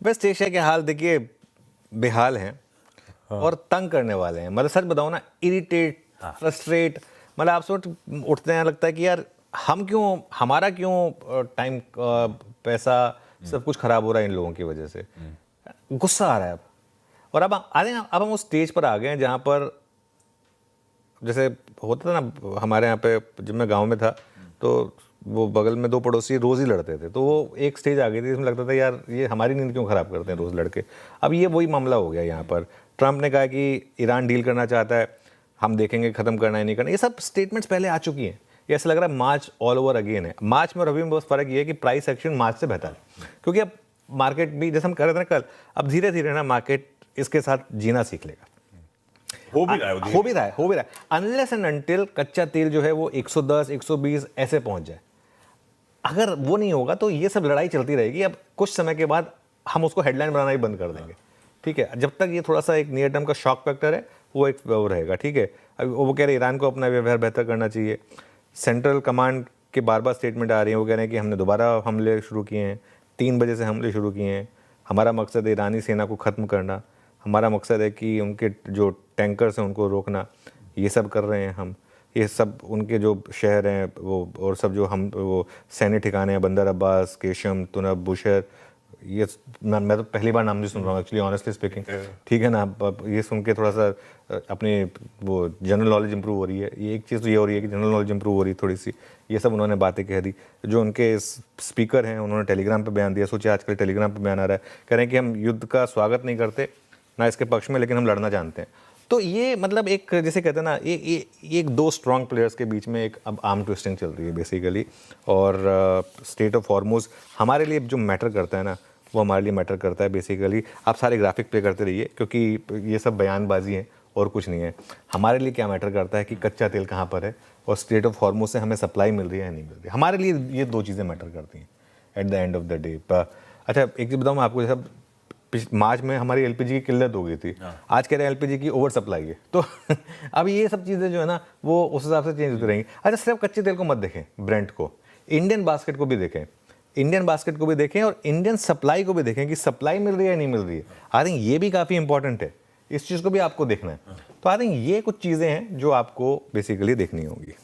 Waste Asia के हाल देखिए बेहाल हैं और तंग करने वाले हैं। मतलब सच बताऊं ना, इरिटेट, फ्रस्ट्रेट, मतलब आप सोच उठते हैं, लगता है कि यार हमारा क्यों टाइम, पैसा, सब कुछ खराब हो रहा है इन लोगों की वजह से। गुस्सा आ रहा है अब। और अब हम उस स्टेज पर आ गए हैं जहाँ पर जैसे होता था ना, हमारे यहाँ पे जब मैं गांव में था तो वो बगल में दो पड़ोसी रोज़ ही लड़ते थे, तो वो एक स्टेज आ गई थी जिसमें लगता था यार ये हमारी नींद क्यों ख़राब करते हैं रोज़ लड़के। अब ये वही मामला हो गया यहाँ पर। ट्रंप ने कहा कि ईरान डील करना चाहता है, हम देखेंगे ख़त्म करना है नहीं करना। ये सब स्टेटमेंट्स पहले आ चुकी हैं। ये ऐसा लग रहा है मार्च ऑल ओवर अगेन है। मार्च में और अभी में बस फ़र्क ये है कि प्राइस एक्शन मार्च से बेहतर है, क्योंकि अब मार्केट भी जैसे हम कह रहे थे ना कल, अब धीरे धीरे ना मार्केट इसके साथ जीना सीख लेगा। हो भी रहा है अनलेस एंड अनटिल कच्चा तेल जो है वो 110 120 ऐसे पहुंच जाए। अगर वो नहीं होगा तो ये सब लड़ाई चलती रहेगी। अब कुछ समय के बाद हम उसको हेडलाइन बनाना ही बंद कर देंगे, ठीक है। जब तक ये थोड़ा सा एक नियर टर्म का शॉक फैक्टर है वो एक वो रहेगा, ठीक है। अब वो कह रहे हैं ईरान को अपना व्यवहार बेहतर करना चाहिए। सेंट्रल कमांड के बार बार स्टेटमेंट आ रही हैं, वो कह रहे हैं कि हमने दोबारा हमले शुरू किए हैं, 3 बजे से हमले शुरू किए हैं। हमारा मकसद है ईरानी सेना को ख़त्म करना, हमारा मकसद है कि उनके जो टैंकर्स हैं उनको रोकना। ये सब कर रहे हैं हम। ये सब उनके जो शहर हैं वो और सब जो हम वो सैन्य ठिकाने हैं, बंदर अब्बास, केशम, तुनब, बुशहर, ये मैं तो पहली बार नाम भी सुन रहा हूँ एक्चुअली, ऑनेस्टली स्पीकिंग, ठीक है ना। ये सुन के थोड़ा सा अपनी वो जनरल नॉलेज इंप्रूव हो रही है। ये एक चीज़ तो ये हो रही है कि जनरल नॉलेज इंप्रूव हो रही है थोड़ी सी। ये सब उन्होंने बातें कह दी। जो उनके स्पीकर हैं उन्होंने टेलीग्राम पर बयान दिया। सोचिए आजकल टेलीग्राम पर बयान आ रहा है, कह रहे हैं कि हम युद्ध का स्वागत नहीं करते ना इसके पक्ष में, लेकिन हम लड़ना जानते हैं। तो ये मतलब एक जैसे कहते हैं ना, ये एक दो स्ट्रॉन्ग प्लेयर्स के बीच में एक अब आर्म ट्विस्टिंग चल रही है बेसिकली। और स्टेट ऑफ हॉर्मुज़ हमारे लिए जो मैटर करता है ना, वो हमारे लिए मैटर करता है बेसिकली। आप सारे ग्राफिक प्ले करते रहिए क्योंकि ये सब बयानबाजी है और कुछ नहीं है। हमारे लिए क्या मैटर करता है कि कच्चा तेल कहाँ पर है और स्टेट ऑफ हॉर्मुज़ से हमें सप्लाई मिल रही है या नहीं मिल रही है। हमारे लिए ये दो चीज़ें मैटर करती हैं at the end of the day. अच्छा एक चीज़ बताऊँ मैं आपको, जैसा मार्च में हमारी एलपीजी की किल्लत हो गई थी, आज कह रहे हैं एलपीजी की ओवर सप्लाई है। तो अब ये सब चीज़ें जो है ना वो उस हिसाब से चेंज होती रहेंगी। अच्छा सिर्फ कच्चे तेल को मत देखें, ब्रेंट को, इंडियन बास्केट को भी देखें, इंडियन बास्केट को भी देखें और इंडियन सप्लाई को भी देखें कि सप्लाई मिल रही है या नहीं मिल रही है। आई थिंक ये भी काफ़ी इंपॉर्टेंट है, इस चीज़ को भी आपको देखना है। तो आई थिंक ये कुछ चीज़ें हैं जो आपको बेसिकली देखनी होगी।